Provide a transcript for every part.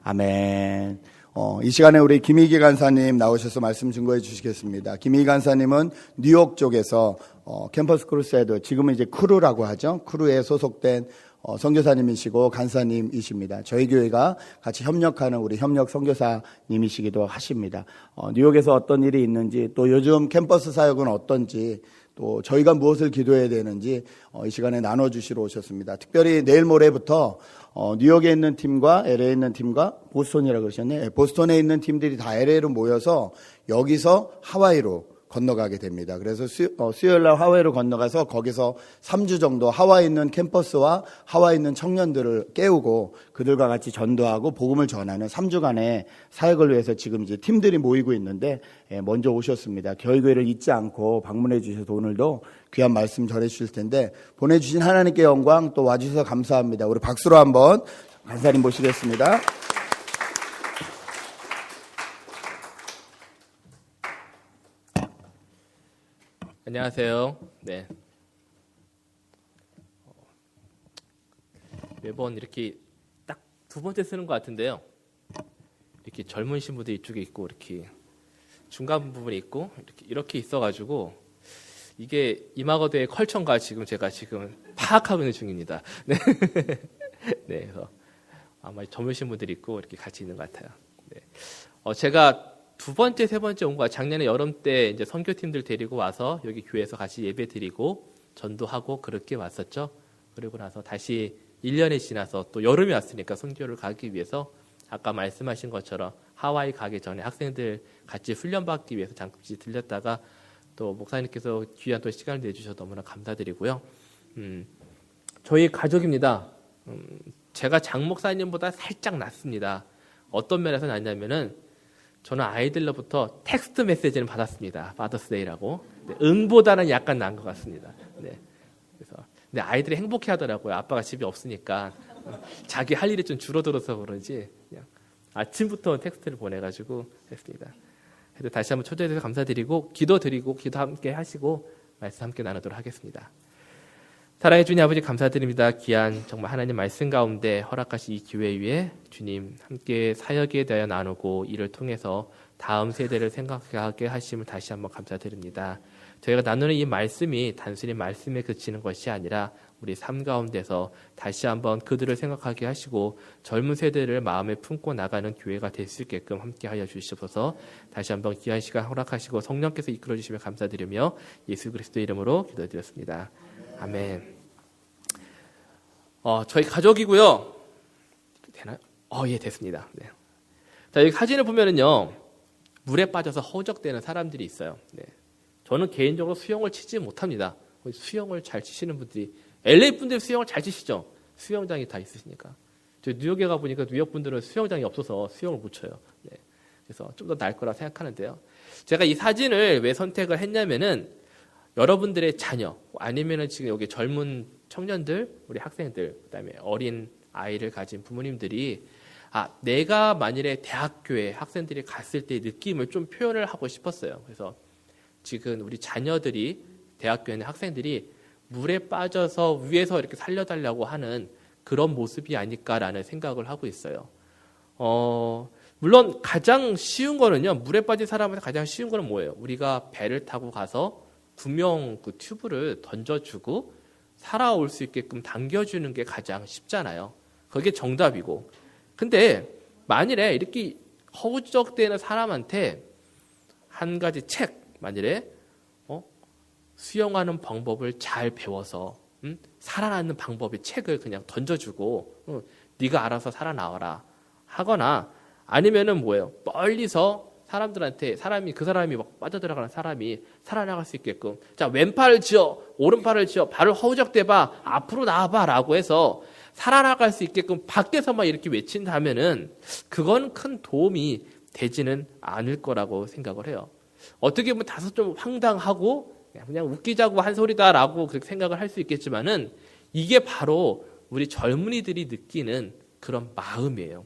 아멘. 이 시간에 우리 김희기 간사님 나오셔서 말씀 증거해 주시겠습니다. 김희기 간사님은 뉴욕 쪽에서 캠퍼스 크루세이더, 지금은 이제 크루라고 하죠. 크루에 소속된 선교사님이시고 간사님이십니다. 저희 교회가 같이 협력하는 우리 협력 선교사님이시기도 하십니다. 뉴욕에서 어떤 일이 있는지, 또 요즘 캠퍼스 사역은 어떤지, 또 저희가 무엇을 기도해야 되는지 이 시간에 나눠주시러 오셨습니다. 특별히 내일 모레부터 뉴욕에 있는 팀과 LA에 있는 팀과 보스턴이라고 그러셨네요. 보스턴에 있는 팀들이 다 LA로 모여서 여기서 하와이로 건너가게 됩니다. 그래서 수요일날 하와이로 건너가서 거기서 3주 정도 하와이에 있는 캠퍼스와 하와이에 있는 청년들을 깨우고 그들과 같이 전도하고 복음을 전하는 3주간의 사역을 위해서 지금 이제 팀들이 모이고 있는데 먼저 오셨습니다. 저희 교회를 잊지 않고 방문해 주셔서 오늘도 귀한 말씀 전해 주실 텐데, 보내주신 하나님께 영광, 또 와주셔서 감사합니다. 우리 박수로 한번 간사님 모시겠습니다. 안녕하세요. 네. 매번 이렇게 딱 두 번째 쓰는 것 같은데요. 이렇게 젊은 신부들 이쪽에 있고, 이렇게 중간 부분이 있고, 이렇게 있어가지고 이게 이마거드의 컬처인가 제가 지금 파악하고 있는 중입니다. 네. 네. 그래서 아마 젊은 신부들이 있고 이렇게 같이 있는 것 같아요. 네. 제가 두 번째, 세 번째 온 거야. 작년에 여름 때 이제 선교팀들 데리고 와서 여기 교회에서 같이 예배 드리고 전도하고 그렇게 왔었죠. 그리고 나서 다시 1년이 지나서 또 여름이 왔으니까 선교를 가기 위해서 아까 말씀하신 것처럼 하와이 가기 전에 학생들 같이 훈련받기 위해서 잠시 들렸다가 또 목사님께서 귀한 또 시간을 내주셔서 너무나 감사드리고요. 저희 가족입니다. 제가 장 목사님보다 살짝 낫습니다. 어떤 면에서 낫냐면은 저는 아이들로부터 텍스트 메시지를 받았습니다. 파더스데이라고. 응보다는 약간 나은 것 같습니다. 네. 그래서 근데 아이들이 행복해하더라고요. 아빠가 집에 없으니까 자기 할 일이 좀 줄어들어서 그런지 그냥 아침부터 텍스트를 보내가지고 했습니다. 그래서 다시 한번 초대해 주셔서 감사드리고 기도드리고 기도 함께 하시고 말씀 함께 나누도록 하겠습니다. 사랑해 주님 아버지 감사드립니다. 귀한 정말 하나님 말씀 가운데 허락하신 이 기회 위에 주님 함께 사역에 대하여 나누고 이를 통해서 다음 세대를 생각하게 하심을 다시 한번 감사드립니다. 저희가 나누는 이 말씀이 단순히 말씀에 그치는 것이 아니라 우리 삶 가운데서 다시 한번 그들을 생각하게 하시고 젊은 세대를 마음에 품고 나가는 교회가 될 수 있게끔 함께하여 주시옵소서. 다시 한번 귀한 시간 허락하시고 성령께서 이끌어 주시면 감사드리며 예수 그리스도 이름으로 기도드렸습니다. 아멘. 저희 가족이고요. 되나요? 예, 됐습니다. 네. 자, 여기 사진을 보면은요, 물에 빠져서 허우적대는 사람들이 있어요. 네. 저는 개인적으로 수영을 치지 못합니다. 수영을 잘 치시는 분들이, LA 분들이 수영을 잘 치시죠? 수영장이 다 있으시니까. 저 뉴욕에 가보니까 뉴욕 분들은 수영장이 없어서 수영을 못 쳐요. 네. 그래서 좀 더 나을 거라 생각하는데요. 제가 이 사진을 왜 선택을 했냐면은, 여러분들의 자녀 아니면은 지금 여기 젊은 청년들, 우리 학생들, 그다음에 어린 아이를 가진 부모님들이 내가 만일에 대학교에 학생들이 갔을 때의 느낌을 좀 표현을 하고 싶었어요. 그래서 지금 우리 자녀들이 대학교에 있는 학생들이 물에 빠져서 위에서 이렇게 살려달라고 하는 그런 모습이 아닐까라는 생각을 하고 있어요. 물론 가장 쉬운 거는요, 물에 빠진 사람한테 가장 쉬운 거는 뭐예요? 우리가 배를 타고 가서 구명 그 튜브를 던져주고 살아올 수 있게끔 당겨주는 게 가장 쉽잖아요. 그게 정답이고. 근데 만일에 이렇게 허우적대는 사람한테 한 가지 책, 만일에 수영하는 방법을 잘 배워서 살아남는 방법의 책을 그냥 던져주고 네가 알아서 살아나와라 하거나, 아니면은 뭐예요? 멀리서 사람들한테 그 사람이 막 빠져들어가는 사람이 살아나갈 수 있게끔, 자, 왼팔을 쥐어, 오른팔을 쥐어, 발을 허우적대봐, 앞으로 나와봐라고 해서 살아나갈 수 있게끔 밖에서만 이렇게 외친다면은 그건 큰 도움이 되지는 않을 거라고 생각을 해요. 어떻게 보면 다소 좀 황당하고 그냥 웃기자고 한 소리다라고 그렇게 생각을 할 수 있겠지만은 이게 바로 우리 젊은이들이 느끼는 그런 마음이에요.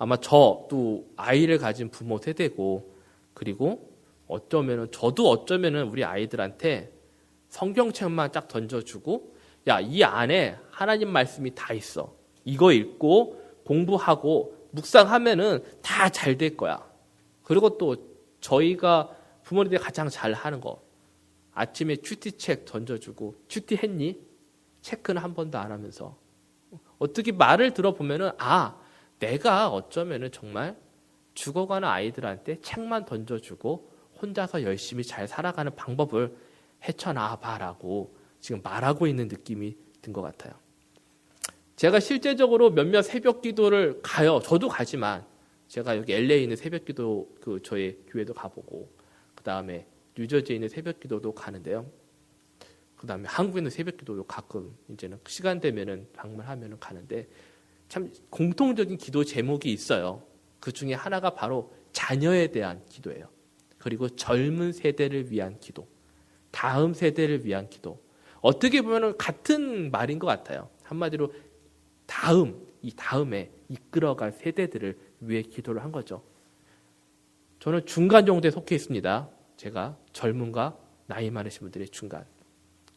아마 저도 아이를 가진 부모 세대고, 그리고 저도 어쩌면은 우리 아이들한테 성경책만 쫙 던져주고, 야, 이 안에 하나님 말씀이 다 있어. 이거 읽고 공부하고 묵상하면은 다 잘 될 거야. 그리고 또 저희가 부모님들이 가장 잘 하는 거, 아침에 큐티책 던져주고 큐티했니? 체크는 한 번도 안 하면서 어떻게 말을 들어보면은 내가 어쩌면은 정말 죽어가는 아이들한테 책만 던져주고 혼자서 열심히 잘 살아가는 방법을 헤쳐나와봐라고 지금 말하고 있는 느낌이 든 것 같아요. 제가 실제적으로 몇몇 새벽 기도를 가요. 저도 가지만 제가 여기 LA에 있는 새벽 기도 저희 교회도 가보고 그 다음에 뉴저지에 있는 새벽 기도도 가는데요. 그 다음에 한국에 있는 새벽 기도도 가끔 이제는 시간 되면은 방문하면은 가는데 참 공통적인 기도 제목이 있어요. 그 중에 하나가 바로 자녀에 대한 기도예요. 그리고 젊은 세대를 위한 기도, 다음 세대를 위한 기도. 어떻게 보면 같은 말인 것 같아요. 한마디로 이 다음에 이끌어갈 세대들을 위해 기도를 한 거죠. 저는 중간 정도에 속해 있습니다. 제가 젊은과 나이 많으신 분들의 중간.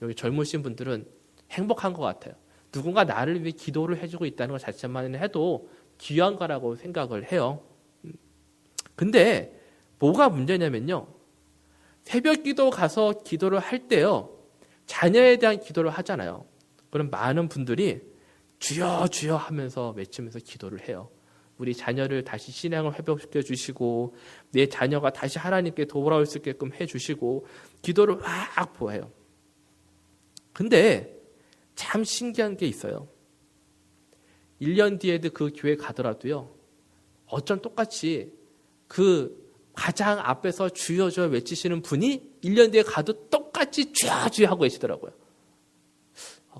여기 젊으신 분들은 행복한 것 같아요. 누군가 나를 위해 기도를 해주고 있다는 것 자체만 해도 귀한 거라고 생각을 해요. 근데 뭐가 문제냐면요. 새벽 기도 가서 기도를 할 때요. 자녀에 대한 기도를 하잖아요. 그럼 많은 분들이 주여 주여 하면서 외치면서 기도를 해요. 우리 자녀를 다시 신앙을 회복시켜 주시고 내 자녀가 다시 하나님께 돌아올 수 있게끔 해주시고 기도를 막 보여요. 근데 참 신기한 게 있어요. 1년 뒤에도 그 교회 가더라도요. 어쩜 똑같이 그 가장 앞에서 주여 주여 외치시는 분이 1년 뒤에 가도 똑같이 주여 주여 하고 계시더라고요.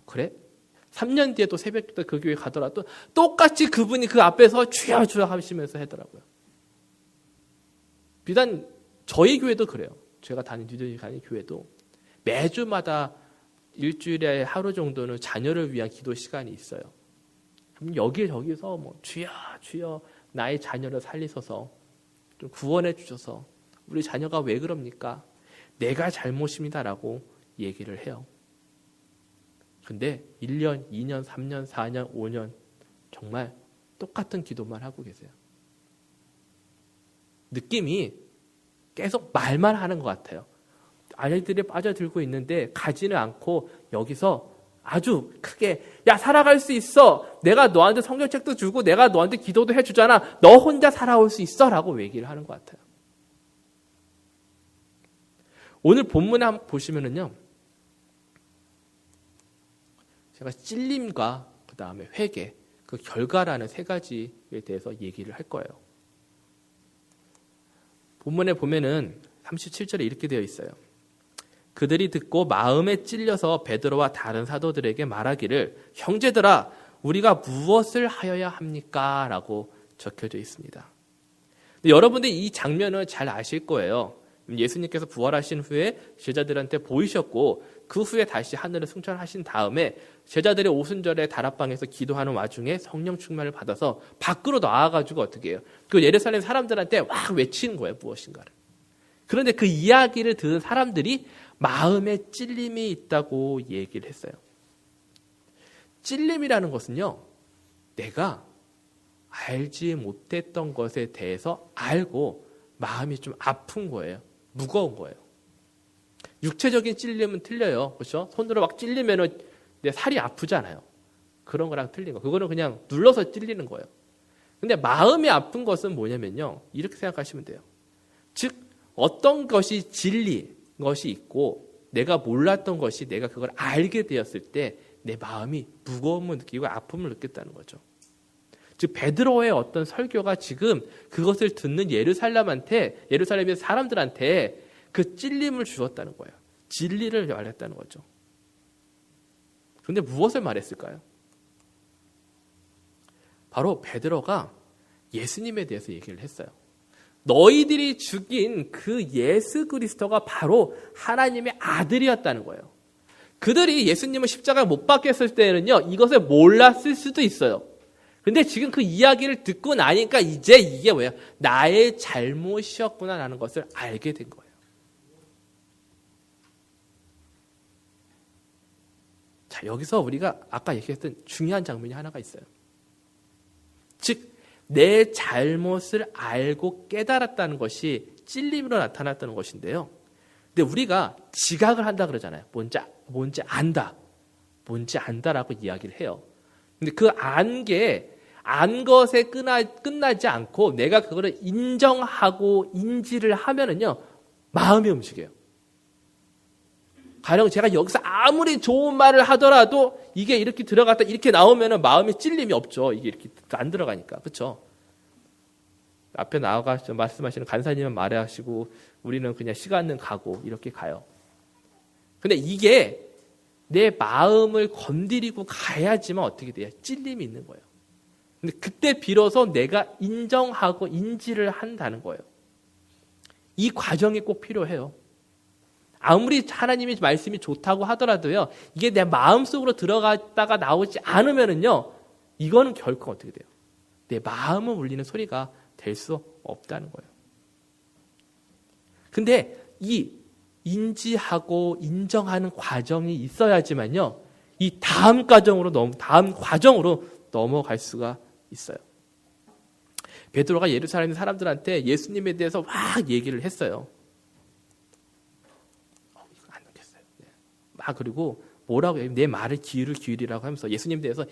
그래? 3년 뒤에 또 새벽 때 그 교회 가더라도 똑같이 그분이 그 앞에서 주여 주여 하시면서 하더라고요. 비단 저희 교회도 그래요. 제가 뉴저지 가는 교회도 매주마다 일주일에 하루 정도는 자녀를 위한 기도 시간이 있어요. 여기저기서 주여 주여 나의 자녀를 살리소서 좀 구원해 주셔서 우리 자녀가 왜 그럽니까? 내가 잘못입니다라고 얘기를 해요. 근데 1년, 2년, 3년, 4년, 5년 정말 똑같은 기도만 하고 계세요. 느낌이 계속 말만 하는 것 같아요. 아이들이 빠져들고 있는데 가지는 않고 여기서 아주 크게 야 살아갈 수 있어. 내가 너한테 성경책도 주고 내가 너한테 기도도 해주잖아. 너 혼자 살아올 수 있어 라고 얘기를 하는 것 같아요. 오늘 본문에 한번 보시면은요. 제가 찔림과 그 다음에 회개, 그 결과라는 세 가지에 대해서 얘기를 할 거예요. 본문에 보면은 37절에 이렇게 되어 있어요. 그들이 듣고 마음에 찔려서 베드로와 다른 사도들에게 말하기를 형제들아 우리가 무엇을 하여야 합니까? 라고 적혀져 있습니다. 근데 여러분들이 이 장면을 잘 아실 거예요. 예수님께서 부활하신 후에 제자들한테 보이셨고 그 후에 다시 하늘을 승천하신 다음에 제자들의 오순절에 다락방에서 기도하는 와중에 성령 충만을 받아서 밖으로 나와가지고 어떻게 해요? 그 예루살렘 사람들한테 막 외치는 거예요. 무엇인가를. 그런데 그 이야기를 들은 사람들이 마음에 찔림이 있다고 얘기를 했어요. 찔림이라는 것은요. 내가 알지 못했던 것에 대해서 알고 마음이 좀 아픈 거예요. 무거운 거예요. 육체적인 찔림은 틀려요. 그렇죠? 손으로 막 찔리면은 내 살이 아프잖아요. 그런 거랑 틀린 거. 그거는 그냥 눌러서 찔리는 거예요. 근데 마음이 아픈 것은 뭐냐면요. 이렇게 생각하시면 돼요. 즉 어떤 것이 진리 것이 있고 내가 몰랐던 것이 내가 그걸 알게 되었을 때 내 마음이 무거움을 느끼고 아픔을 느꼈다는 거죠. 즉 베드로의 어떤 설교가 지금 그것을 듣는 예루살렘의 사람들한테 그 찔림을 주었다는 거예요. 진리를 말했다는 거죠. 그런데 무엇을 말했을까요? 바로 베드로가 예수님에 대해서 얘기를 했어요. 너희들이 죽인 그 예수 그리스도가 바로 하나님의 아들이었다는 거예요. 그들이 예수님을 십자가에 못 박혔을 때는요, 이것을 몰랐을 수도 있어요. 근데 지금 그 이야기를 듣고 나니까 이제 이게 뭐예요? 나의 잘못이었구나라는 것을 알게 된 거예요. 자, 여기서 우리가 아까 얘기했던 중요한 장면이 하나가 있어요. 즉 내 잘못을 알고 깨달았다는 것이 찔림으로 나타났다는 것인데요. 근데 우리가 지각을 한다 그러잖아요. 뭔지 안다라고 이야기를 해요. 근데 그 안 것에 끝나지 않고 내가 그거를 인정하고 인지를 하면은요, 마음이 움직여요. 가령 제가 여기서 아무리 좋은 말을 하더라도 이게 이렇게 들어갔다 이렇게 나오면은 마음에 찔림이 없죠. 이게 이렇게 안 들어가니까. 그렇죠? 앞에 나와가서 말씀하시는 간사님은 말하시고 우리는 그냥 시간은 가고 이렇게 가요. 근데 이게 내 마음을 건드리고 가야지만 어떻게 돼요? 찔림이 있는 거예요. 근데 그때 비로소 내가 인정하고 인지를 한다는 거예요. 이 과정이 꼭 필요해요. 아무리 하나님의 말씀이 좋다고 하더라도요, 이게 내 마음속으로 들어갔다가 나오지 않으면은요, 이거는 결코 어떻게 돼요? 내 마음을 울리는 소리가 될 수 없다는 거예요. 근데 이 인지하고 인정하는 과정이 있어야지만요, 이 다음 과정으로 넘어갈 수가 있어요. 베드로가 예루살렘 사람들한테 예수님에 대해서 막 얘기를 했어요. 이거 안 넣겠어요. 막 그리고 뭐라고 해요? 내 말을 기울이라고 하면서 예수님에 대해서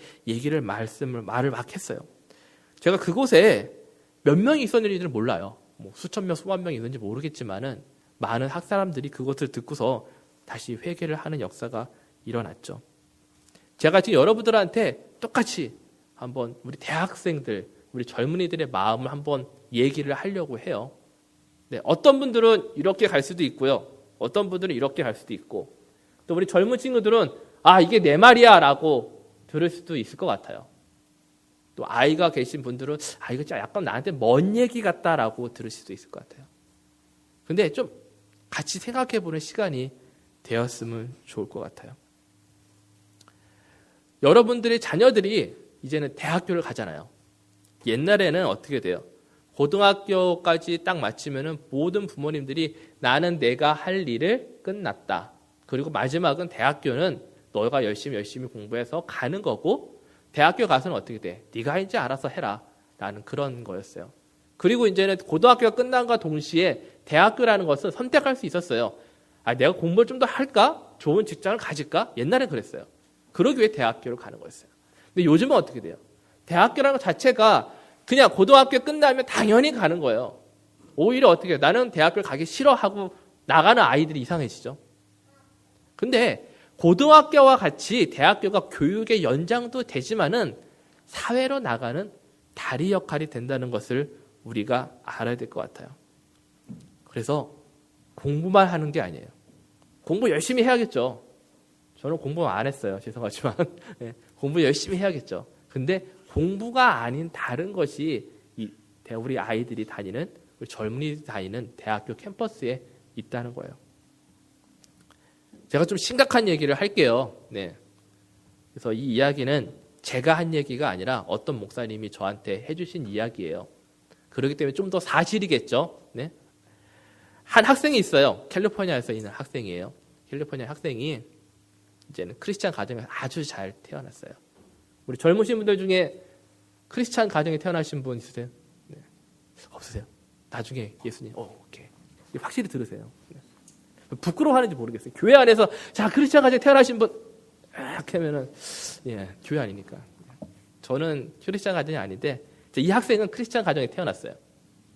말을 막 했어요. 제가 그곳에 몇 명이 있었는지는 몰라요. 뭐 수천 명, 수만 명이 있는지 모르겠지만은 많은 학사람들이 그것을 듣고서 다시 회개를 하는 역사가 일어났죠. 제가 지금 여러분들한테 똑같이 한번 우리 대학생들, 우리 젊은이들의 마음을 한번 얘기를 하려고 해요. 네, 어떤 분들은 이렇게 갈 수도 있고요. 어떤 분들은 이렇게 갈 수도 있고, 또 우리 젊은 친구들은 이게 내 말이야 라고 들을 수도 있을 것 같아요. 또 아이가 계신 분들은 이거 약간 나한테 먼 얘기 같다라고 들을 수도 있을 것 같아요. 근데 좀 같이 생각해보는 시간이 되었으면 좋을 것 같아요. 여러분들의 자녀들이 이제는 대학교를 가잖아요. 옛날에는 어떻게 돼요? 고등학교까지 딱 마치면은 모든 부모님들이 나는 내가 할 일을 끝났다. 그리고 마지막은 대학교는 너가 열심히 공부해서 가는 거고, 대학교 가서는 어떻게 돼? 네가 이제 알아서 해라. 라는 그런 거였어요. 그리고 이제는 고등학교가 끝난과 동시에 대학교라는 것을 선택할 수 있었어요. 내가 공부를 좀 더 할까? 좋은 직장을 가질까? 옛날엔 그랬어요. 그러기 위해 대학교를 가는 거였어요. 근데 요즘은 어떻게 돼요? 대학교라는 것 자체가 그냥 고등학교 끝나면 당연히 가는 거예요. 오히려 어떻게 해요? 나는 대학교를 가기 싫어하고 나가는 아이들이 이상해지죠. 근데 고등학교와 같이 대학교가 교육의 연장도 되지만은 사회로 나가는 다리 역할이 된다는 것을 우리가 알아야 될 것 같아요. 그래서 공부만 하는 게 아니에요. 공부 열심히 해야겠죠. 저는 공부 안 했어요. 죄송하지만. 네, 공부 열심히 해야겠죠. 근데 공부가 아닌 다른 것이 우리 아이들이 다니는, 우리 젊은이들이 다니는 대학교 캠퍼스에 있다는 거예요. 제가 좀 심각한 얘기를 할게요. 네. 그래서 이 이야기는 제가 한 얘기가 아니라 어떤 목사님이 저한테 해주신 이야기예요. 그렇기 때문에 좀 더 사실이겠죠. 네. 한 학생이 있어요. 캘리포니아에서 있는 학생이에요. 캘리포니아 학생이 이제는 크리스찬 가정에 아주 잘 태어났어요. 우리 젊으신 분들 중에 크리스찬 가정에 태어나신 분 있으세요? 네. 없으세요? 나중에 예수님, 오케이. 확실히 들으세요. 네. 부끄러워하는지 모르겠어요. 교회 안에서 크리스찬 가정에 태어나신 분 이렇게 하면은 교회 아니니까. 저는 크리스찬 가정이 아닌데 이 학생은 크리스찬 가정에 태어났어요.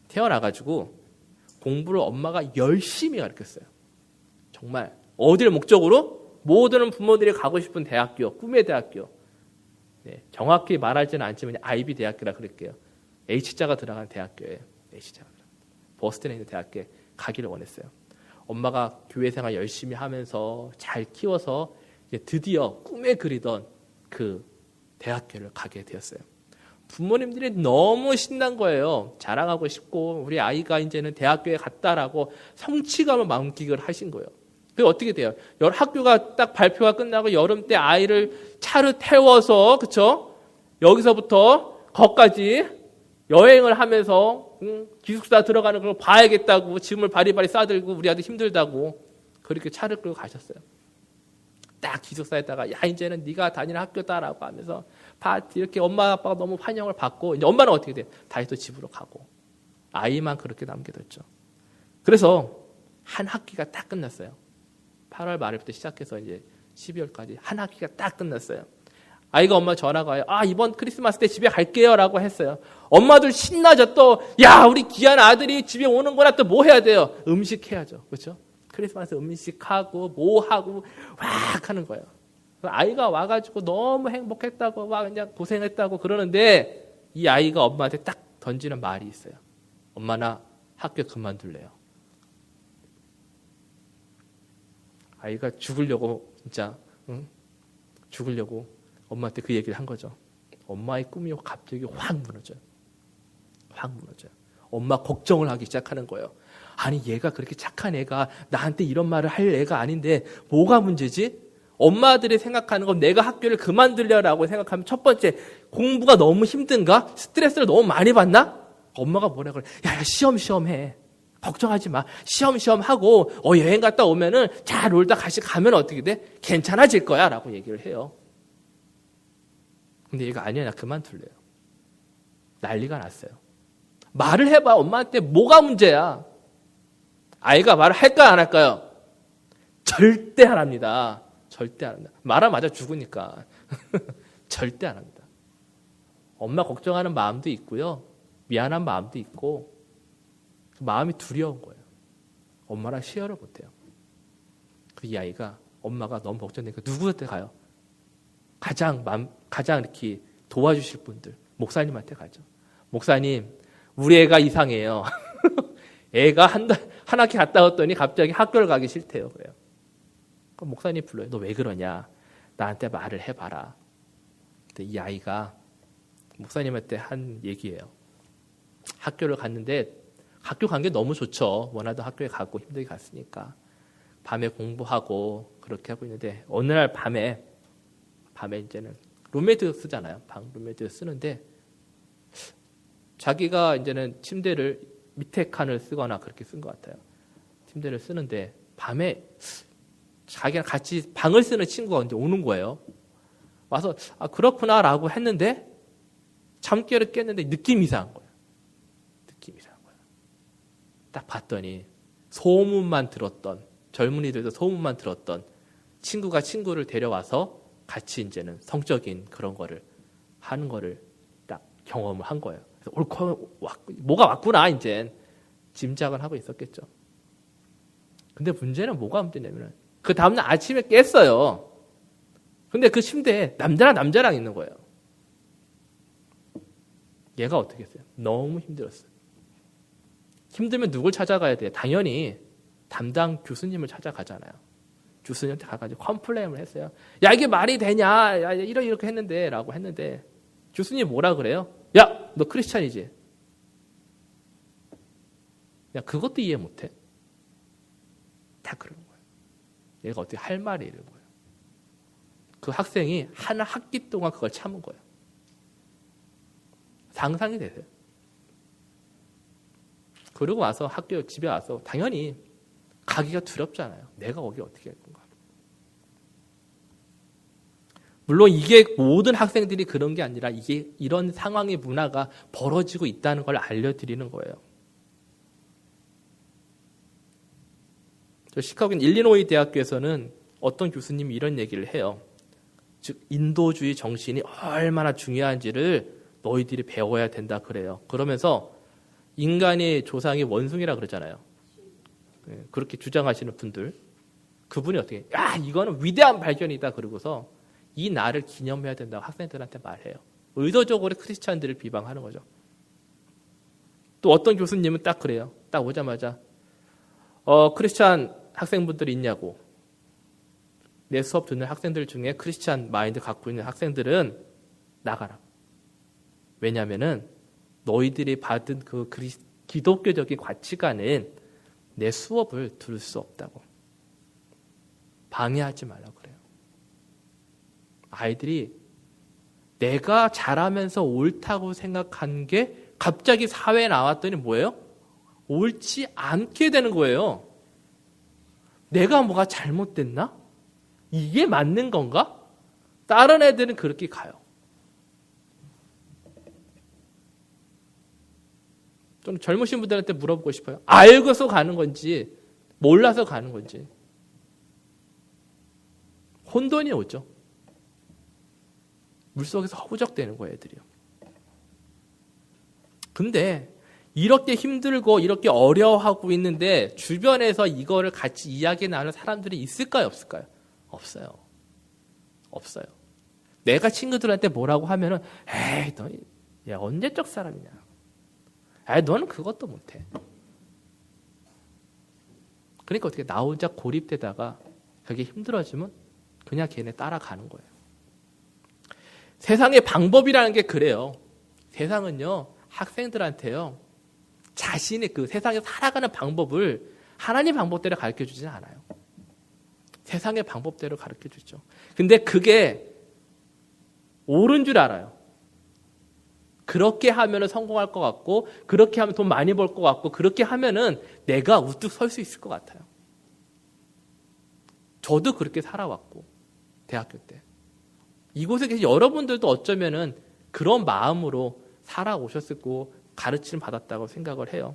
태어나가지고 공부를 엄마가 열심히 가르쳤어요. 정말 어디를 목적으로? 모든 부모들이 가고 싶은 대학교, 꿈의 대학교. 네, 정확히 말하지는 않지만 아이비 대학교라 그럴게요. H자가 들어간 대학교예요. H자가 버스턴에 있는 대학교에 가기를 원했어요. 엄마가 교회 생활 열심히 하면서 잘 키워서 이제 드디어 꿈에 그리던 그 대학교를 가게 되었어요. 부모님들이 너무 신난 거예요. 자랑하고 싶고 우리 아이가 이제는 대학교에 갔다라고 성취감을 만끽을 하신 거예요. 그게 어떻게 돼요? 학교가 딱 발표가 끝나고 여름 때 아이를 차를 태워서 그쵸? 여기서부터 거기까지 여행을 하면서 기숙사 들어가는 걸 봐야겠다고 짐을 바리바리 싸들고 우리 아들 힘들다고 그렇게 차를 끌고 가셨어요. 딱 기숙사에다가 이제는 네가 다니는 학교다라고 하면서 파티 이렇게 엄마 아빠가 너무 환영을 받고 이제 엄마는 어떻게 돼? 다시 또 집으로 가고 아이만 그렇게 남겨뒀죠. 그래서 한 학기가 딱 끝났어요. 8월 말부터 시작해서 이제 12월까지 한 학기가 딱 끝났어요. 아이가 엄마 전화가 와요. 이번 크리스마스 때 집에 갈게요라고 했어요. 엄마들 신나죠. 또 야 우리 귀한 아들이 집에 오는구나. 또 뭐 해야 돼요? 음식 해야죠. 그렇죠? 크리스마스 음식하고 뭐 하고 막 하는 거예요. 아이가 와가지고 너무 행복했다고 막 그냥 고생했다고 그러는데 이 아이가 엄마한테 딱 던지는 말이 있어요. 엄마 나 학교 그만둘래요. 아이가 죽으려고 진짜 죽으려고 엄마한테 그 얘기를 한 거죠. 엄마의 꿈이 갑자기 확 무너져요. 확 무너져요. 엄마 걱정을 하기 시작하는 거예요. 아니 얘가 그렇게 착한 애가 나한테 이런 말을 할 애가 아닌데 뭐가 문제지? 엄마들이 생각하는 건 내가 학교를 그만두려라고 생각하면 첫 번째 공부가 너무 힘든가? 스트레스를 너무 많이 받나? 엄마가 뭐라 그래? 야 시험 해. 걱정하지 마. 시험 하고 여행 갔다 오면은 잘 놀다 다시 가면 어떻게 돼? 괜찮아질 거야 라고 얘기를 해요. 근데 얘가 아니야 나 그만둘래요. 난리가 났어요. 말을 해봐. 엄마한테 뭐가 문제야? 아이가 말을 할까요 안 할까요? 절대 안 합니다. 절대 안 합니다. 말하자마자 죽으니까. 절대 안 합니다. 엄마 걱정하는 마음도 있고요. 미안한 마음도 있고 마음이 두려운 거예요. 엄마랑 시어를 못해요. 이 아이가 엄마가 너무 걱정되니까 누구한테 가요? 가장 이렇게 도와주실 분들 목사님한테 가죠. 목사님 우리 애가 이상해요. 애가 한 학기 갔다 왔더니 갑자기 학교를 가기 싫대요. 그래요. 그럼 목사님 불러요. 너 왜 그러냐? 나한테 말을 해봐라. 근데 이 아이가 목사님한테 한 얘기예요. 학교를 갔는데 학교 간 게 너무 좋죠. 원하던 학교에 가고 힘들게 갔으니까. 밤에 공부하고 그렇게 하고 있는데 어느 날 밤에 이제는 룸메이트 쓰잖아요. 방 룸메이트 쓰는데 자기가 이제는 침대를 밑에 칸을 쓰거나 그렇게 쓴 것 같아요. 침대를 쓰는데 밤에 자기랑 같이 방을 쓰는 친구가 이제 오는 거예요. 와서 그렇구나라고 했는데 잠결을 깼는데 느낌이 이상한 거예요. 느낌이 이상한 거예요. 딱 봤더니 소문만 들었던 젊은이들도 소문만 들었던 친구가 친구를 데려와서 같이 이제는 성적인 그런 거를 하는 거를 딱 경험을 한 거예요. 그래서 옳고 뭐가 왔구나 이제 짐작을 하고 있었겠죠. 근데 문제는 뭐가 문제냐면 그 다음날 아침에 깼어요. 근데 그 침대에 남자랑 있는 거예요. 얘가 어떻게 했어요? 너무 힘들었어요. 힘들면 누굴 찾아가야 돼요? 당연히 담당 교수님을 찾아가잖아요. 교수님한테 가가지고 컴플레인을 했어요. 야 이게 말이 되냐? 야 이렇게 했는데 라고 했는데 교수님이 뭐라 그래요? 야 너 크리스찬이지? 야 그것도 이해 못해? 다 그러는 거예요. 얘가 어떻게 할 말이 이런 거예요. 그 학생이 한 학기 동안 그걸 참은 거예요. 상상이 되세요? 그러고 와서 집에 와서 당연히 가기가 두렵잖아요. 내가 거기 어떻게 할 건가. 물론 이게 모든 학생들이 그런 게 아니라 이게 이런 상황의 문화가 벌어지고 있다는 걸 알려드리는 거예요. 시카고 일리노이 대학교에서는 어떤 교수님이 이런 얘기를 해요. 즉 인도주의 정신이 얼마나 중요한지를 너희들이 배워야 된다 그래요. 그러면서 인간의 조상이 원숭이라 그러잖아요. 그렇게 주장하시는 분들 그분이 어떻게 이거는 위대한 발견이다 그러고서 이 날을 기념해야 된다고 학생들한테 말해요. 의도적으로 크리스찬들을 비방하는 거죠. 또 어떤 교수님은 딱 그래요. 딱 오자마자 크리스찬 학생분들이 있냐고. 내 수업 듣는 학생들 중에 크리스찬 마인드 갖고 있는 학생들은 나가라. 왜냐하면은 너희들이 받은 그 기독교적인 가치관은 내 수업을 들을 수 없다고. 방해하지 말라고 그래요. 아이들이 내가 잘하면서 옳다고 생각한 게 갑자기 사회에 나왔더니 뭐예요? 옳지 않게 되는 거예요. 내가 뭐가 잘못됐나? 이게 맞는 건가? 다른 애들은 그렇게 가요. 좀 젊으신 분들한테 물어보고 싶어요. 알고서 가는 건지 몰라서 가는 건지. 혼돈이 오죠. 물속에서 허우적대는 거예요, 애들이요. 근데 이렇게 힘들고 이렇게 어려워하고 있는데 주변에서 이거를 같이 이야기 나누는 사람들이 있을까요, 없을까요? 없어요. 없어요. 내가 친구들한테 뭐라고 하면은 에이, 너 야, 언제적 사람이냐. 에이, 너는 그것도 못해. 그러니까 어떻게 나 혼자 고립되다가 그게 힘들어지면 그냥 걔네 따라가는 거예요. 세상의 방법이라는 게 그래요. 세상은요, 학생들한테요, 자신의 그 세상에 살아가는 방법을 하나님 방법대로 가르쳐 주지는 않아요. 세상의 방법대로 가르쳐 주죠. 근데 그게 옳은 줄 알아요. 그렇게 하면은 성공할 것 같고, 그렇게 하면 돈 많이 벌 것 같고, 그렇게 하면은 내가 우뚝 설 수 있을 것 같아요. 저도 그렇게 살아왔고, 대학교 때. 이곳에 계신 여러분들도 어쩌면은 그런 마음으로 살아오셨고, 가르침을 받았다고 생각을 해요.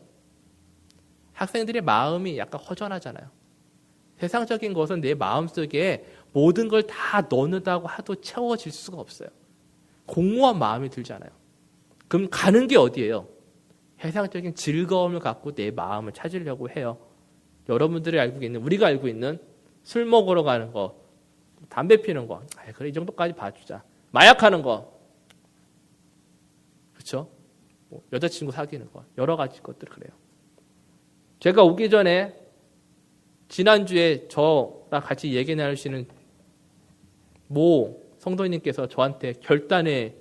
학생들의 마음이 약간 허전하잖아요. 세상적인 것은 내 마음속에 모든 걸 다 넣는다고 해도 채워질 수가 없어요. 공허한 마음이 들잖아요. 그럼 가는 게 어디예요? 세상적인 즐거움을 갖고 내 마음을 찾으려고 해요. 여러분들이 알고 있는, 우리가 알고 있는 술 먹으러 가는 거, 담배 피는 거, 그래 이 정도까지 봐주자. 마약하는 거, 그렇죠? 여자친구 사귀는 거, 여러 가지 것들 그래요. 제가 오기 전에 지난주에 저랑 같이 얘기 나누시는 모 성도님께서 저한테 결단의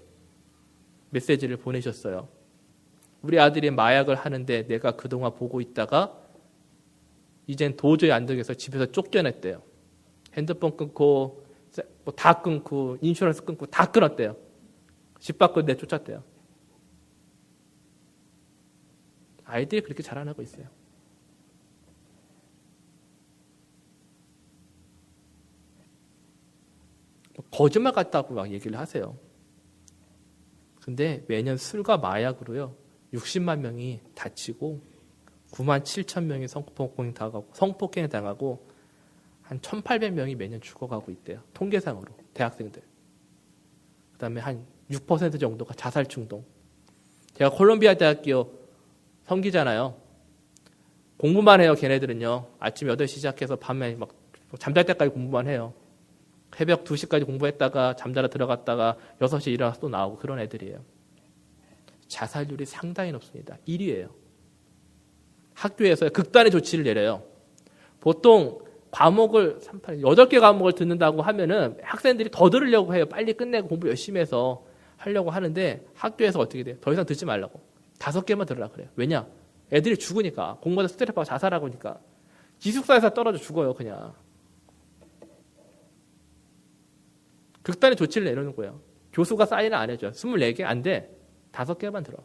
메시지를 보내셨어요. 우리 아들이 마약을 하는데 내가 그동안 보고 있다가 이젠 도저히 안 되겠어 집에서 쫓겨냈대요. 핸드폰 끊고 뭐 다 끊고 인슈런스 끊고 다 끊었대요. 집 밖으로 내쫓았대요. 아이들이 그렇게 자라나고 있어요. 거짓말 같다고 막 얘기를 하세요. 근데 매년 술과 마약으로요 60만 명이 다치고 9만 7천 명이 성폭행 당하고 한 1,800명이 매년 죽어가고 있대요. 통계상으로 대학생들. 그다음에 한 6% 정도가 자살 충동. 제가 콜롬비아 대학교 성기잖아요. 공부만 해요. 걔네들은요. 아침 8시 시작해서 밤에 막 잠잘 때까지 공부만 해요. 새벽 2시까지 공부했다가 잠자러 들어갔다가 6시에 일어나서 또 나오고 그런 애들이에요. 자살률이 상당히 높습니다. 1위예요. 학교에서 극단의 조치를 내려요. 보통 과목을 8개 과목을 듣는다고 하면은 학생들이 더 들으려고 해요. 빨리 끝내고 공부 열심히 해서 하려고 하는데 학교에서 어떻게 돼요? 더 이상 듣지 말라고. 5개만 들으라 그래요. 왜냐? 애들이 죽으니까. 공부하다 스트레스 받고 자살하고 하니까. 기숙사에서 떨어져 죽어요, 그냥. 극단의 조치를 내려는 거예요. 교수가 사인을 안 해줘요. 24개? 안 돼. 5개만 들어.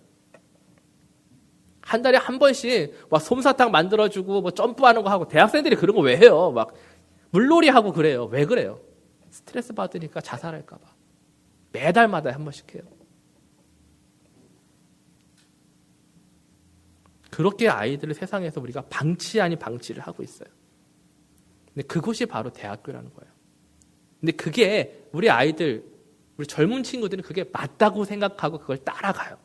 한 달에 한 번씩 막 솜사탕 만들어주고 뭐 점프하는 거 하고 대학생들이 그런 거 왜 해요? 막 물놀이 하고 그래요. 왜 그래요? 스트레스 받으니까 자살할까 봐. 매달마다 한 번씩 해요. 그렇게 아이들을 세상에서 우리가 방치 아닌 방치를 하고 있어요. 근데 그곳이 바로 대학교라는 거예요. 근데 그게 우리 아이들, 우리 젊은 친구들은 그게 맞다고 생각하고 그걸 따라가요.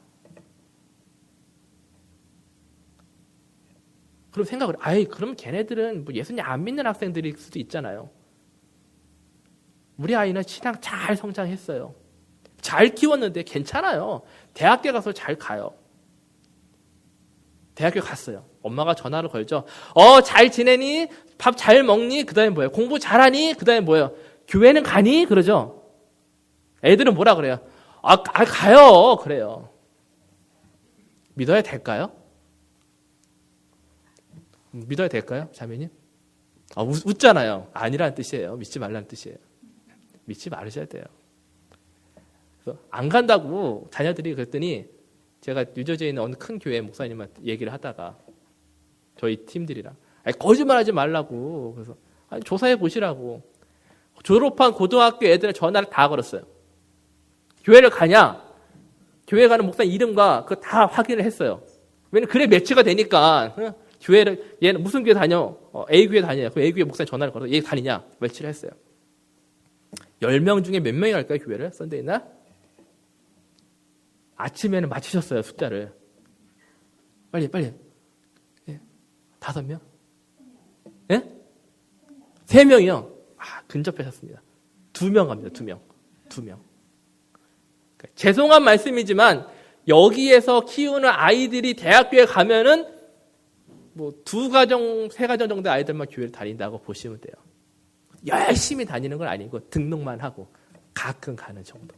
그럼 생각을, 그럼 걔네들은 뭐 예수님 안 믿는 학생들일 수도 있잖아요. 우리 아이는 신앙 잘 성장했어요. 잘 키웠는데 괜찮아요. 대학교 가서 잘 가요. 대학교 갔어요. 엄마가 전화를 걸죠. 잘 지내니? 밥 잘 먹니? 그 다음에 뭐예요? 공부 잘하니? 그 다음에 뭐예요? 교회는 가니? 그러죠. 애들은 뭐라 그래요? 가요. 그래요. 믿어야 될까요? 믿어야 될까요? 자매님? 웃잖아요. 아니라는 뜻이에요. 믿지 말라는 뜻이에요. 믿지 말으셔야 돼요. 그래서 안 간다고 자녀들이 그랬더니 제가 뉴저지에 있는 어느 큰 교회 목사님한테 얘기를 하다가 저희 팀들이랑 거짓말하지 말라고 그래서 조사해 보시라고 졸업한 고등학교 애들은 전화를 다 걸었어요. 교회를 가냐? 교회 가는 목사님 이름과 그거 다 확인을 했어요. 왜냐면 그래 매치가 되니까. 교회를, 얘는 무슨 교회 다녀? A 교회 다녀요. 그 A 교회 목사님 전화를 걸어서 얘 다니냐? 매치를 했어요. 10명 중에 몇 명이 갈까요, 교회를? 썬데이 날? 아침에는 맞히셨어요, 숫자를. 빨리. 예. 5명? 예? 3명이요? 근접하셨습니다. 2명 갑니다, 2명. 그러니까 죄송한 말씀이지만, 여기에서 키우는 아이들이 대학교에 가면은, 2가정, 3가정 정도 아이들만 교회를 다닌다고 보시면 돼요. 열심히 다니는 건 아니고, 등록만 하고, 가끔 가는 정도.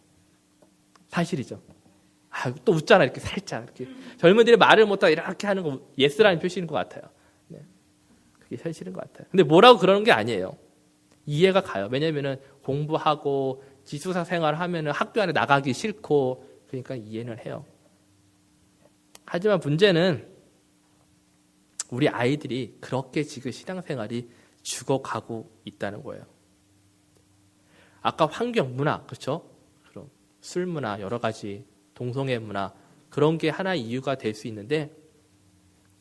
사실이죠. 또 웃잖아, 이렇게 살짝. 이렇게. 젊은이들이 말을 못하고 이렇게 하는 거, 예스라는 표시인 것 같아요. 네. 그게 현실인 것 같아요. 근데 뭐라고 그러는 게 아니에요. 이해가 가요. 왜냐면은 공부하고 기숙사 생활을 하면은 학교 안에 나가기 싫고, 그러니까 이해는 해요. 하지만 문제는 우리 아이들이 그렇게 지금 신앙생활이 죽어가고 있다는 거예요. 아까 환경, 문화, 그렇죠? 그럼 술 문화, 여러 가지 동성애 문화, 그런 게 하나의 이유가 될 수 있는데,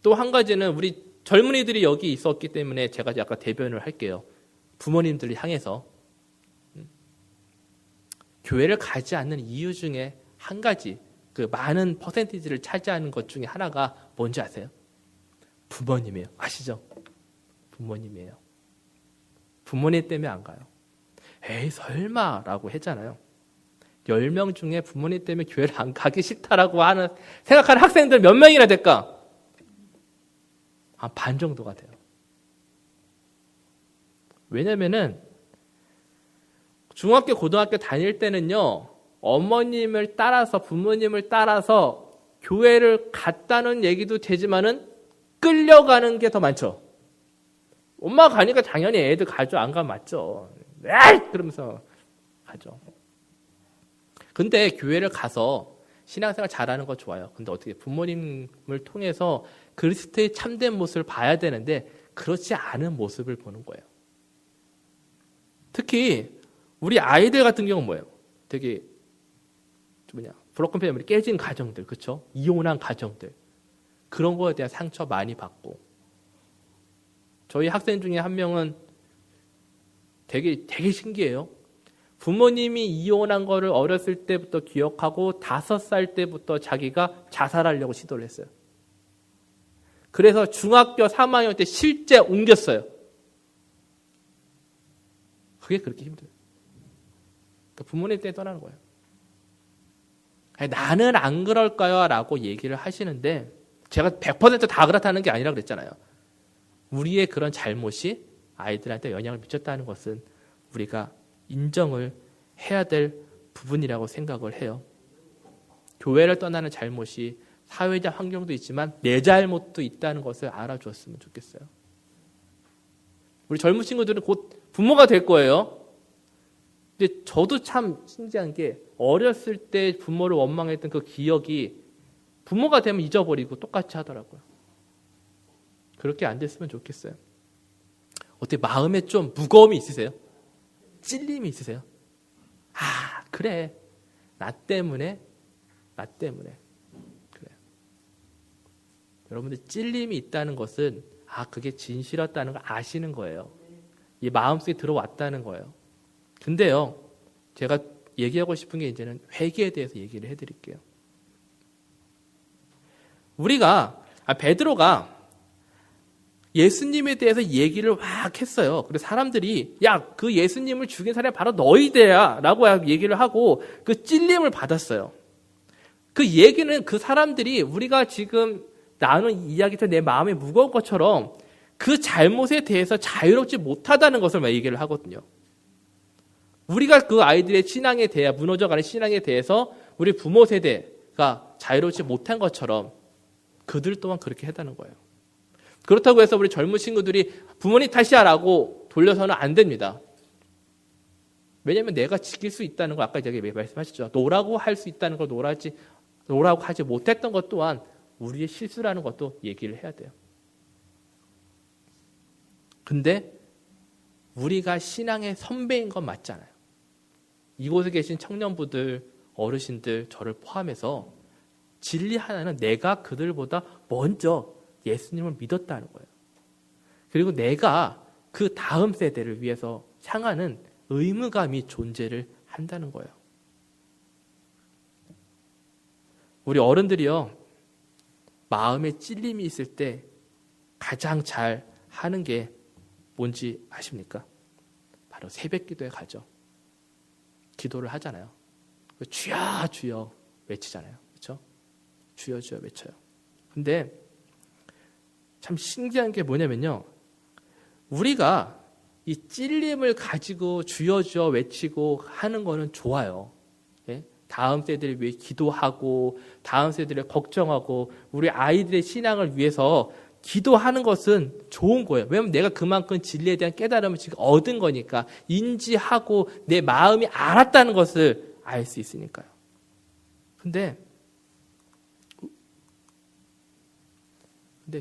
또 한 가지는 우리 젊은이들이 여기 있었기 때문에 제가 약간 대변을 할게요. 부모님들을 향해서. 교회를 가지 않는 이유 중에 한 가지, 그 많은 퍼센티지를 차지하는 것 중에 하나가 뭔지 아세요? 부모님이에요. 아시죠? 부모님이에요. 부모님 때문에 안 가요. 에이 설마라고 했잖아요. 10명 중에 부모님 때문에 교회를 안 가기 싫다라고 생각하는 학생들 몇 명이나 될까? 한 반 정도가 돼요. 왜냐면은 중학교, 고등학교 다닐 때는요, 어머님을 따라서, 부모님을 따라서 교회를 갔다는 얘기도 되지만은 끌려가는 게 더 많죠. 엄마가 가니까 당연히 애들 가죠. 안 가면 맞죠. 에이! 그러면서 가죠. 근데 교회를 가서 신앙생활 잘하는 거 좋아요. 근데 어떻게 부모님을 통해서 그리스도의 참된 모습을 봐야 되는데 그렇지 않은 모습을 보는 거예요. 특히 우리 아이들 같은 경우는 뭐예요? 되게 브로큰 패밀리, 깨진 가정들, 그렇죠? 이혼한 가정들, 그런 거에 대한 상처 많이 받고, 저희 학생 중에 한 명은 되게 신기해요. 부모님이 이혼한 거를 어렸을 때부터 기억하고 5살 때부터 자기가 자살하려고 시도를 했어요. 그래서 중학교 3학년 때 실제 옮겼어요. 그게 그렇게 힘들어요. 그러니까 부모님 때문에 떠나는 거예요. 나는 안 그럴까요? 라고 얘기를 하시는데 제가 100% 다 그렇다는 게 아니라 그랬잖아요. 우리의 그런 잘못이 아이들한테 영향을 미쳤다는 것은 우리가 인정을 해야 될 부분이라고 생각을 해요. 교회를 떠나는 잘못이 사회적 환경도 있지만 내 잘못도 있다는 것을 알아줬으면 좋겠어요. 우리 젊은 친구들은 곧 부모가 될 거예요. 근데 저도 참 신기한 게 어렸을 때 부모를 원망했던 그 기억이 부모가 되면 잊어버리고 똑같이 하더라고요. 그렇게 안 됐으면 좋겠어요. 어떻게 마음에 좀 무거움이 있으세요? 찔림이 있으세요? 그래. 나 때문에. 그래. 여러분들 찔림이 있다는 것은 그게 진실이었다는 걸 아시는 거예요. 이 마음속에 들어왔다는 거예요. 근데요, 제가 얘기하고 싶은 게 이제는 회개에 대해서 얘기를 해드릴게요. 베드로가 예수님에 대해서 얘기를 막 했어요. 그래서 사람들이 그 예수님을 죽인 사람이 바로 너희들이야 라고 얘기를 하고 그 찔림을 받았어요. 그 얘기는 그 사람들이 우리가 지금 나눈 이야기에서 내 마음이 무거운 것처럼 그 잘못에 대해서 자유롭지 못하다는 것을 얘기를 하거든요. 우리가 그 아이들의 신앙에 대해 무너져가는 신앙에 대해서 우리 부모 세대가 자유롭지 못한 것처럼 그들 또한 그렇게 했다는 거예요. 그렇다고 해서 우리 젊은 친구들이 부모님 탓이야라고 돌려서는 안 됩니다. 왜냐하면 내가 지킬 수 있다는 걸 아까 제가 말씀하셨죠. 노라고 할 수 있다는 걸 노라고 하지 못했던 것 또한 우리의 실수라는 것도 얘기를 해야 돼요. 근데 우리가 신앙의 선배인 건 맞잖아요. 이곳에 계신 청년부들, 어르신들, 저를 포함해서 진리 하나는 내가 그들보다 먼저 예수님을 믿었다는 거예요. 그리고 내가 그 다음 세대를 위해서 향하는 의무감이 존재를 한다는 거예요. 우리 어른들이요, 마음에 찔림이 있을 때 가장 잘 하는 게 뭔지 아십니까? 바로 새벽 기도에 가죠. 기도를 하잖아요. 주여 주여 외치잖아요. 그렇죠? 주여 주여 외쳐요. 근데 참 신기한 게 뭐냐면요, 우리가 이 찔림을 가지고 주여 주여 외치고 하는 거는 좋아요. 예? 다음 세대를 위해 기도하고 다음 세대를 걱정하고 우리 아이들의 신앙을 위해서 기도하는 것은 좋은 거예요. 왜냐하면 내가 그만큼 진리에 대한 깨달음을 지금 얻은 거니까, 인지하고 내 마음이 알았다는 것을 알 수 있으니까요. 근데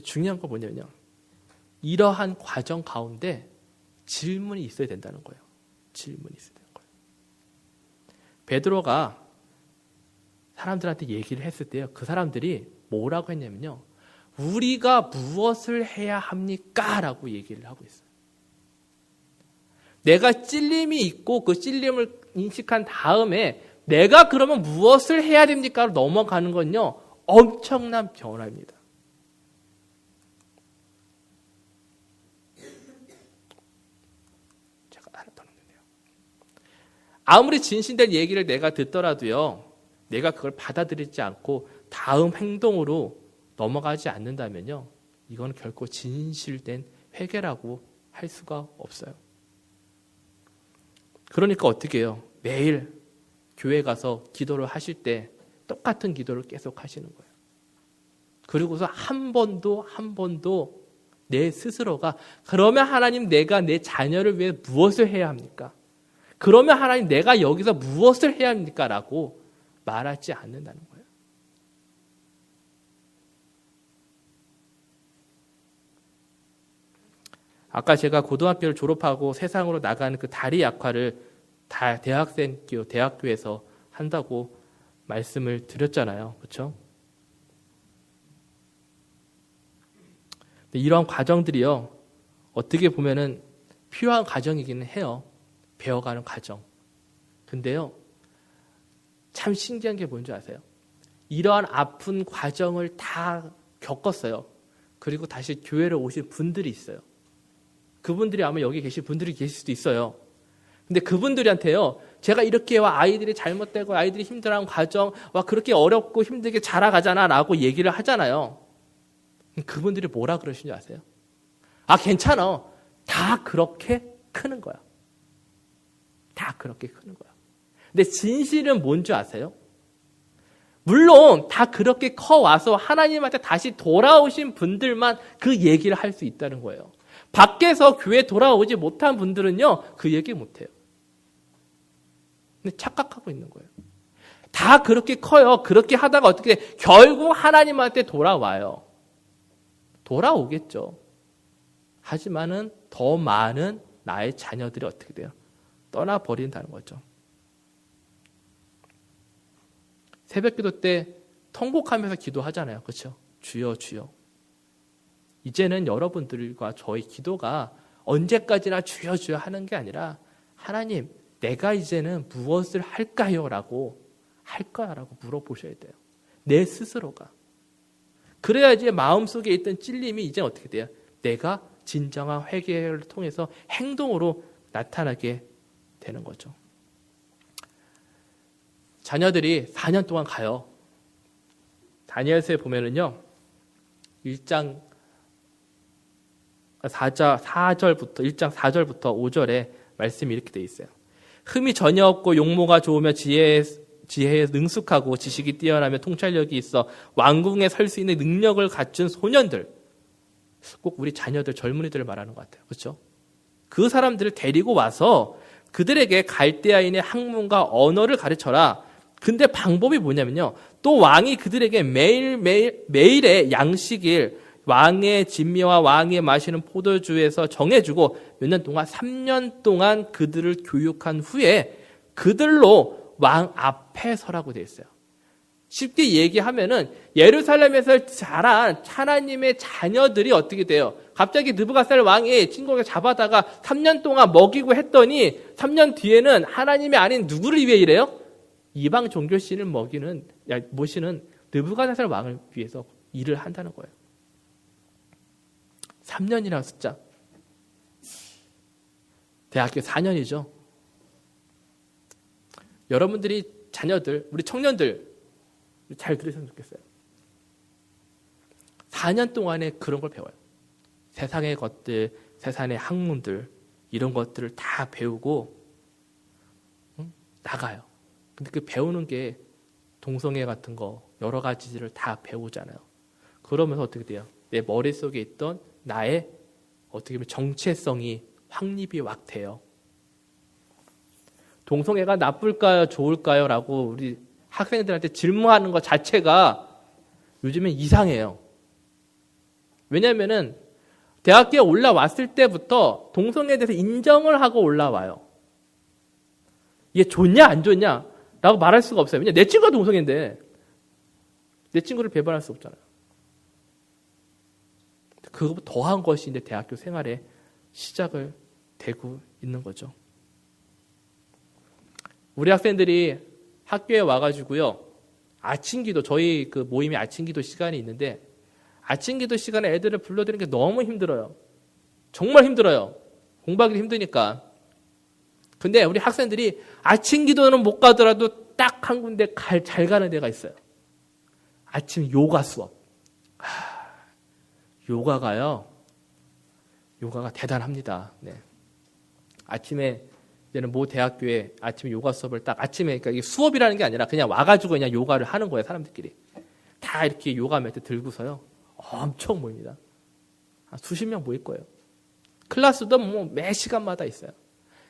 중요한 건 뭐냐면요, 이러한 과정 가운데 질문이 있어야 된다는 거예요. 질문이 있어야 되는 거예요. 베드로가 사람들한테 얘기를 했을 때요, 그 사람들이 뭐라고 했냐면요, 우리가 무엇을 해야 합니까? 라고 얘기를 하고 있어요. 내가 찔림이 있고 그 찔림을 인식한 다음에 내가 그러면 무엇을 해야 됩니까? 로 넘어가는 건요, 엄청난 변화입니다. 제가 하나 더 넣는데요. 아무리 진실된 얘기를 내가 듣더라도요, 내가 그걸 받아들이지 않고 다음 행동으로 넘어가지 않는다면요, 이건 결코 진실된 회개라고 할 수가 없어요. 그러니까 어떻게 해요? 매일 교회 가서 기도를 하실 때 똑같은 기도를 계속 하시는 거예요. 그리고서 한 번도 내 스스로가 그러면 하나님, 내가 내 자녀를 위해 무엇을 해야 합니까? 그러면 하나님, 내가 여기서 무엇을 해야 합니까? 라고 말하지 않는다는 거예요. 아까 제가 고등학교를 졸업하고 세상으로 나가는 그 다리 약화를 다 대학교에서 한다고 말씀을 드렸잖아요. 그렇죠? 이러한 과정들이요, 어떻게 보면은 필요한 과정이기는 해요. 배워가는 과정. 근데요, 참 신기한 게 뭔지 아세요? 이러한 아픈 과정을 다 겪었어요. 그리고 다시 교회를 오신 분들이 있어요. 그분들이 아마 여기 계신 분들이 계실 수도 있어요. 근데 그분들한테요, 제가 이렇게 아이들이 잘못되고 아이들이 힘들어하는 과정, 그렇게 어렵고 힘들게 자라가잖아 라고 얘기를 하잖아요. 그분들이 뭐라 그러시는지 아세요? 괜찮아. 다 그렇게 크는 거야. 다 그렇게 크는 거야. 근데 진실은 뭔지 아세요? 물론 다 그렇게 커와서 하나님한테 다시 돌아오신 분들만 그 얘기를 할 수 있다는 거예요. 밖에서 교회 돌아오지 못한 분들은요, 그 얘기 못해요. 근데 착각하고 있는 거예요. 다 그렇게 커요. 그렇게 하다가 어떻게 돼? 결국 하나님한테 돌아와요. 돌아오겠죠. 하지만은 더 많은 나의 자녀들이 어떻게 돼요? 떠나버린다는 거죠. 새벽 기도 때 통곡하면서 기도하잖아요. 그렇죠? 주여 주여. 이제는 여러분들과 저의 기도가 언제까지나 주여 주여 하는 게 아니라, 하나님, 내가 이제는 무엇을 할까요? 라고 물어보셔야 돼요. 내 스스로가. 그래야지 마음속에 있던 찔림이 이제 어떻게 돼요? 내가 진정한 회개를 통해서 행동으로 나타나게 되는 거죠. 자녀들이 4년 동안 가요. 다니엘서에 보면은요, 1장 4절부터 5절에 말씀이 이렇게 돼 있어요. 흠이 전혀 없고 용모가 좋으며 지혜에 능숙하고 지식이 뛰어나며 통찰력이 있어 왕궁에 설 수 있는 능력을 갖춘 소년들, 꼭 우리 자녀들, 젊은이들을 말하는 것 같아요. 그렇죠? 그 사람들을 데리고 와서 그들에게 갈대아인의 학문과 언어를 가르쳐라. 근데 방법이 뭐냐면요, 또 왕이 그들에게 매일의 양식일 왕의 진미와 왕이 마시는 포도주에서 정해주고 몇 년 동안 3년 동안 그들을 교육한 후에 그들로 왕 앞에 서라고 되어 있어요. 쉽게 얘기하면은 예루살렘에서 자란 하나님의 자녀들이 어떻게 돼요? 갑자기 느부갓살 왕이 친구를 잡아다가 3년 동안 먹이고 했더니 3년 뒤에는 하나님이 아닌 누구를 위해 이래요? 이방 종교신을 모시는 느부갓네살 왕을 위해서 일을 한다는 거예요. 3년이라는 숫자. 대학교 4년이죠. 여러분들이 자녀들, 우리 청년들 잘 들으셨으면 좋겠어요. 4년 동안에 그런 걸 배워요. 세상의 것들, 세상의 학문들 이런 것들을 다 배우고 나가요. 근데 그 배우는 게 동성애 같은 거 여러 가지를 다 배우잖아요. 그러면서 어떻게 돼요? 내 머릿속에 있던 나의 어떻게 보면 정체성이 확립이 확 돼요. 동성애가 나쁠까요? 좋을까요? 라고 우리 학생들한테 질문하는 것 자체가 요즘엔 이상해요. 왜냐면은 대학교에 올라왔을 때부터 동성애에 대해서 인정을 하고 올라와요. 이게 좋냐 안 좋냐 라고 말할 수가 없어요. 왜냐면 내 친구가 동성애인데 내 친구를 배반할 수 없잖아요. 그것보다 더한 것이 이제 대학교 생활에 시작을 되고 있는 거죠. 우리 학생들이 학교에 와가지고요, 아침 기도, 저희 그 모임에 아침 기도 시간이 있는데, 아침 기도 시간에 애들을 불러드리는 게 너무 힘들어요. 정말 힘들어요. 공부하기 힘드니까. 근데 우리 학생들이 아침 기도는 못 가더라도 딱 한 군데 잘 가는 데가 있어요. 아침 요가 수업. 요가가 대단합니다. 네. 아침에 이제는 모 대학교에 아침에 요가 수업을 딱 아침에, 그러니까 이게 수업이라는 게 아니라 그냥 와가지고 그냥 요가를 하는 거예요. 사람들끼리 다 이렇게 요가 매트 들고서요 엄청 모입니다. 한 수십 명 모일 거예요. 클래스도 뭐 매 시간마다 있어요.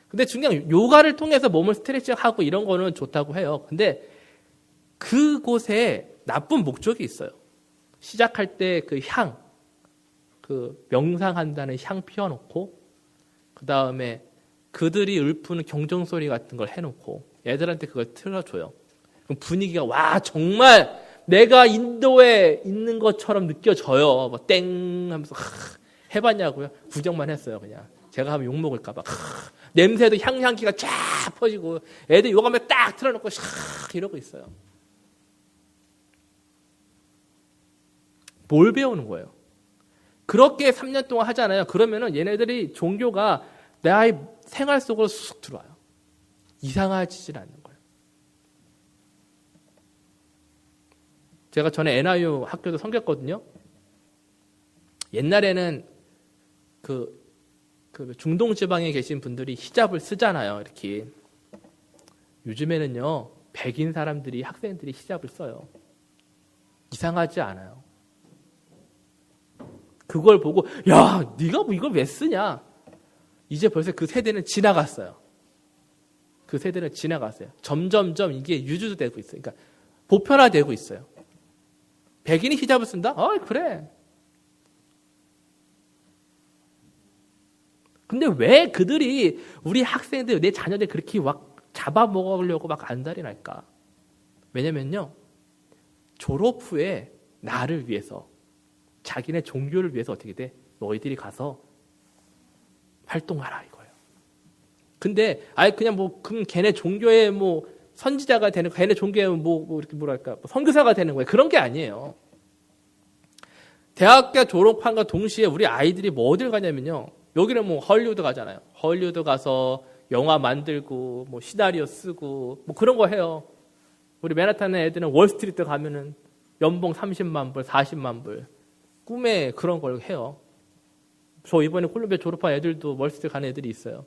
근데 중요한 요가를 통해서 몸을 스트레칭하고 이런 거는 좋다고 해요. 근데 그곳에 나쁜 목적이 있어요. 시작할 때 그 명상한다는 향 피워놓고, 그 다음에 그들이 읊는 경정소리 같은 걸 해놓고 애들한테 그걸 틀어줘요. 그럼 분위기가 와 정말 내가 인도에 있는 것처럼 느껴져요. 뭐 땡 하면서 해봤냐고요? 구경만 했어요. 그냥 제가 하면 욕먹을까봐. 냄새도 향기가 쫙 퍼지고 애들 요가면 딱 틀어놓고 이러고 있어요. 뭘 배우는 거예요? 그렇게 3년 동안 하잖아요. 그러면은 얘네들이 종교가 나의 생활 속으로 쑥 들어와요. 이상하지질 않는 거예요. 제가 전에 NIU 학교도 섬겼거든요. 옛날에는 그 중동 지방에 계신 분들이 히잡을 쓰잖아요. 이렇게. 요즘에는요, 백인 사람들이, 학생들이 히잡을 써요. 이상하지 않아요. 그걸 보고, 야, 네가 뭐 이걸 왜 쓰냐? 이제 벌써 그 세대는 지나갔어요. 그 세대는 지나갔어요. 점점점 이게 유주되고 있어요. 그러니까 보편화되고 있어요. 백인이 히잡을 쓴다? 그래. 근데 왜 그들이 우리 학생들, 내 자녀들 그렇게 막 잡아먹으려고 막 안달이 날까? 왜냐면요, 졸업 후에 나를 위해서, 자기네 종교를 위해서 어떻게 돼? 너희들이 가서 활동하라 이거예요. 근데 그냥 그럼 걔네 종교의 선지자가 되는, 걔네 종교의 이렇게 뭐랄까 선교사가 되는 거예요. 그런 게 아니에요. 대학교 졸업한과 동시에 우리 아이들이 어딜 가냐면요, 여기는 헐리우드 가잖아요. 헐리우드 가서 영화 만들고 시나리오 쓰고 그런 거 해요. 우리 맨하탄의 애들은 월스트리트 가면은 연봉 30만 불, 40만 불, 꿈에 그런 걸 해요. 저 이번에 콜롬비아 졸업한 애들도 월스트리트 가는 애들이 있어요.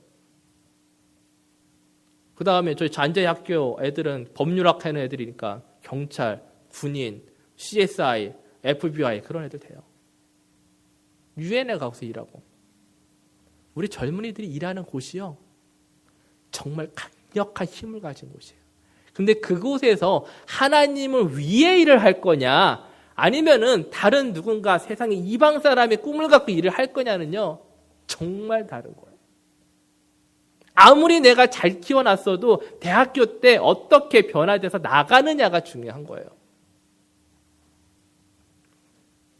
그 다음에 저희 잔재 학교 애들은 법률학 하는 애들이니까 경찰, 군인, CSI, FBI 그런 애들 돼요. 유엔에 가서 일하고. 우리 젊은이들이 일하는 곳이요, 정말 강력한 힘을 가진 곳이에요. 근데 그곳에서 하나님을 위해 일을 할 거냐, 아니면은 다른 누군가 세상의 이방 사람의 꿈을 갖고 일을 할 거냐는요, 정말 다른 거예요. 아무리 내가 잘 키워놨어도 대학교 때 어떻게 변화돼서 나가느냐가 중요한 거예요.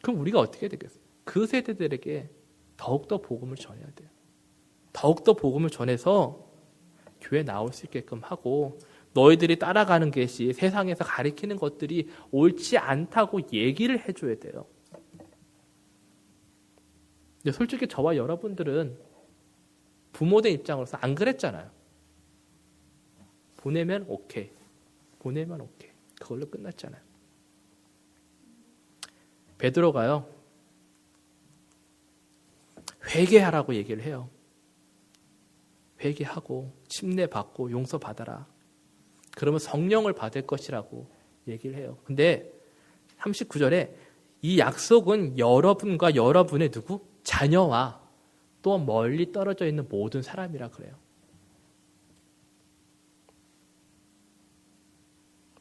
그럼 우리가 어떻게 되겠어요? 그 세대들에게 더욱더 복음을 전해야 돼요. 더욱더 복음을 전해서 교회 나올 수 있게끔 하고, 너희들이 따라가는 것이 세상에서 가리키는 것들이 옳지 않다고 얘기를 해줘야 돼요. 근데 솔직히 저와 여러분들은 부모된 입장으로서 안 그랬잖아요. 보내면 오케이. 보내면 오케이. 그걸로 끝났잖아요. 베드로가요, 회개하라고 얘기를 해요. 회개하고 침례받고 용서받아라. 그러면 성령을 받을 것이라고 얘기를 해요. 근데 39절에 이 약속은 여러분과 여러분의 누구? 자녀와 또 멀리 떨어져 있는 모든 사람이라 그래요.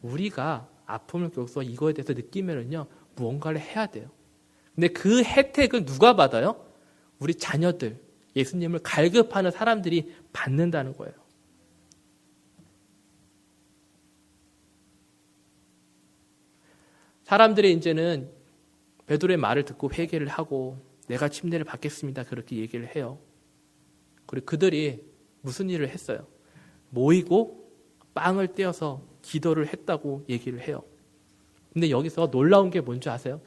우리가 아픔을 겪어서 이거에 대해서 느끼면은요, 무언가를 해야 돼요. 근데 그 혜택을 누가 받아요? 우리 자녀들, 예수님을 갈급하는 사람들이 받는다는 거예요. 사람들이 이제는 베드로의 말을 듣고 회개를 하고 내가 침례를 받겠습니다. 그렇게 얘기를 해요. 그리고 그들이 무슨 일을 했어요? 모이고 빵을 떼어서 기도를 했다고 얘기를 해요. 근데 여기서 놀라운 게 뭔지 아세요?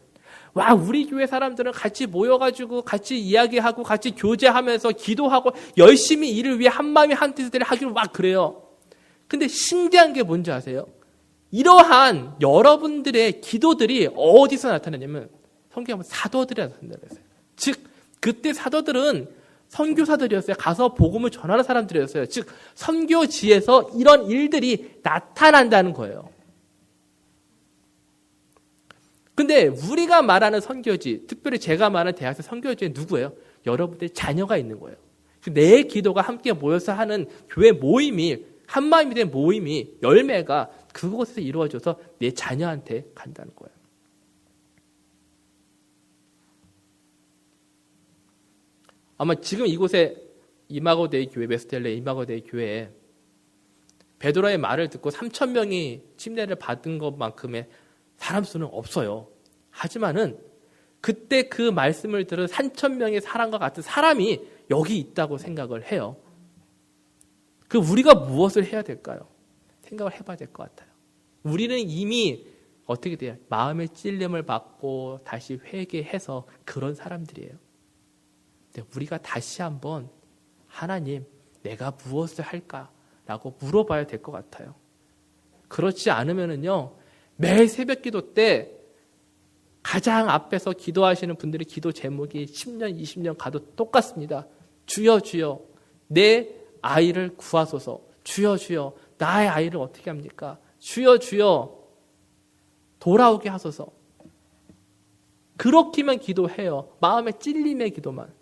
와, 우리 교회 사람들은 같이 모여가지고 같이 이야기하고 같이 교제하면서 기도하고 열심히 이를 위해 한마음이 한뜻을 하기로 막 그래요. 근데 신기한 게 뭔지 아세요? 이러한 여러분들의 기도들이 어디서 나타나냐면 성경에 보면 사도들이 나타난다고 했어요. 즉 그때 사도들은 선교사들이었어요. 가서 복음을 전하는 사람들이었어요. 즉 선교지에서 이런 일들이 나타난다는 거예요. 근데 우리가 말하는 선교지, 특별히 제가 말하는 대학생 선교지에 누구예요? 여러분들의 자녀가 있는 거예요. 내 기도가 함께 모여서 하는 교회 모임이, 한마음이 된 모임이, 열매가 그곳에서 이루어져서 내 자녀한테 간다는 거예요. 아마 지금 이곳에 이마고데이 교회, 메스텔레 이마고데이 교회에 베드로의 말을 듣고 3,000명이 침례를 받은 것만큼의 사람 수는 없어요. 하지만은 그때 그 말씀을 들은 3,000명의 사람과 같은 사람이 여기 있다고 생각을 해요. 그 우리가 무엇을 해야 될까요? 생각을 해봐야 될 것 같아요. 우리는 이미 어떻게 돼요? 마음의 찔림을 받고 다시 회개해서 그런 사람들이에요. 근데 우리가 다시 한번 하나님, 내가 무엇을 할까라고 물어봐야 될 것 같아요. 그렇지 않으면은요, 매일 새벽 기도 때 가장 앞에서 기도하시는 분들의 기도 제목이 10년, 20년 가도 똑같습니다. 주여, 주여, 내 아이를 구하소서. 주여, 주여, 나의 아이를 어떻게 합니까? 주여, 주여, 돌아오게 하소서. 그렇게만 기도해요. 마음의 찔림의 기도만.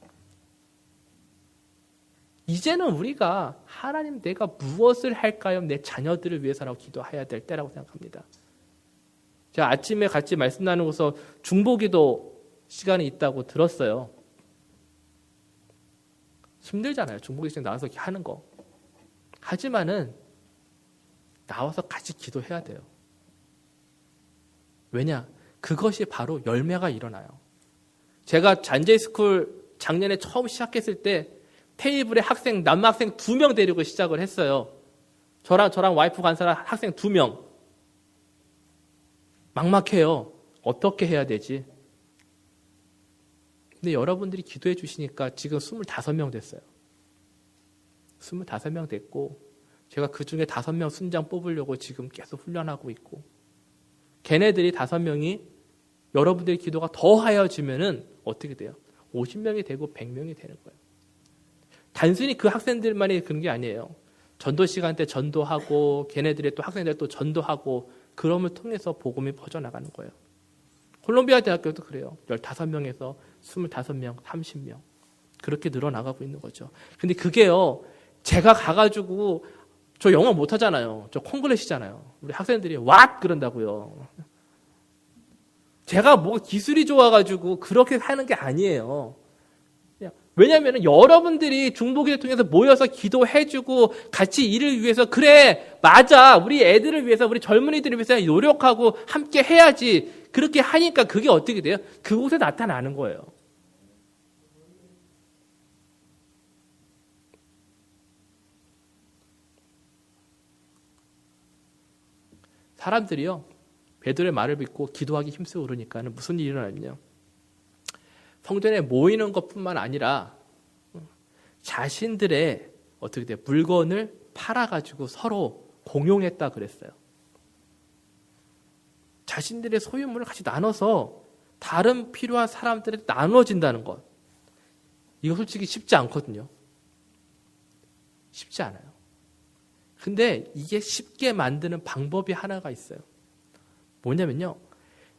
이제는 우리가 하나님, 내가 무엇을 할까요? 내 자녀들을 위해서라고 기도해야 될 때라고 생각합니다. 제가 아침에 같이 말씀 나누고서 중보기도 시간이 있다고 들었어요. 힘들잖아요. 중보기 시간 나와서 하는 거. 하지만은 나와서 같이 기도해야 돼요. 왜냐? 그것이 바로 열매가 일어나요. 제가 잔제이스쿨 작년에 처음 시작했을 때 테이블에 남학생 2명 데리고 시작을 했어요. 저랑 와이프 간 사람 학생 2명. 막막해요. 어떻게 해야 되지? 근데 여러분들이 기도해 주시니까 지금 25명 됐어요. 25명 됐고, 제가 그 중에 5명 순장 뽑으려고 지금 계속 훈련하고 있고, 걔네들이 5명이 여러분들의 기도가 더 하여지면은 어떻게 돼요? 50명이 되고 100명이 되는 거예요. 단순히 그 학생들만이 그런 게 아니에요. 전도 시간 때 전도하고, 걔네들의 또 학생들 또 전도하고, 그럼을 통해서 복음이 퍼져나가는 거예요. 콜롬비아 대학교도 그래요. 15명에서 25명, 30명. 그렇게 늘어나가고 있는 거죠. 근데 그게요, 제가 가가지고, 저 영어 못하잖아요. 저 콩글리시잖아요. 우리 학생들이 왓! 그런다고요. 제가 뭐 기술이 좋아가지고 그렇게 하는 게 아니에요. 왜냐하면 여러분들이 중보기도 통해서 모여서 기도해주고 같이 일을 위해서, 그래, 맞아, 우리 애들을 위해서, 우리 젊은이들을 위해서 노력하고 함께 해야지. 그렇게 하니까 그게 어떻게 돼요? 그곳에 나타나는 거예요. 사람들이요, 베드로의 말을 믿고 기도하기 힘쓰고 그러니까 무슨 일이 일어나냐면요, 성전에 모이는 것뿐만 아니라 자신들의 어떻게 돼요? 물건을 팔아가지고 서로 공용했다 그랬어요. 자신들의 소유물을 같이 나눠서 다른 필요한 사람들에 나눠진다는 것. 이거 솔직히 쉽지 않거든요. 쉽지 않아요. 근데 이게 쉽게 만드는 방법이 하나가 있어요. 뭐냐면요,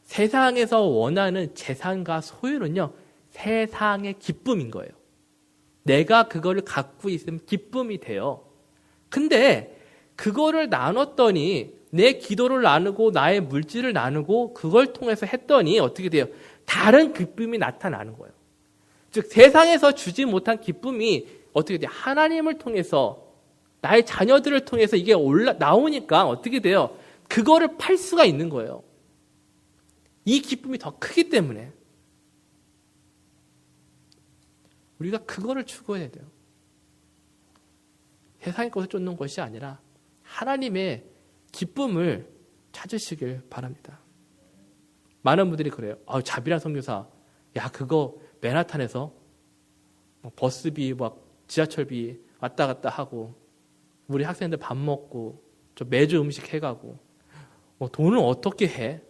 세상에서 원하는 재산과 소유는요, 세상의 기쁨인 거예요. 내가 그거를 갖고 있으면 기쁨이 돼요. 근데 그거를 나눴더니, 내 기도를 나누고 나의 물질을 나누고 그걸 통해서 했더니 어떻게 돼요? 다른 기쁨이 나타나는 거예요. 즉 세상에서 주지 못한 기쁨이 어떻게 돼요? 하나님을 통해서, 나의 자녀들을 통해서 이게 나오니까 어떻게 돼요? 그거를 팔 수가 있는 거예요. 이 기쁨이 더 크기 때문에 우리가 그거를 추구해야 돼요. 세상의 것을 쫓는 것이 아니라 하나님의 기쁨을 찾으시길 바랍니다. 많은 분들이 그래요. 자비란 선교사, 야 그거 맨하탄에서 버스비, 지하철비 왔다 갔다 하고 우리 학생들 밥 먹고 저 매주 음식 해가고 돈을 어떻게 해?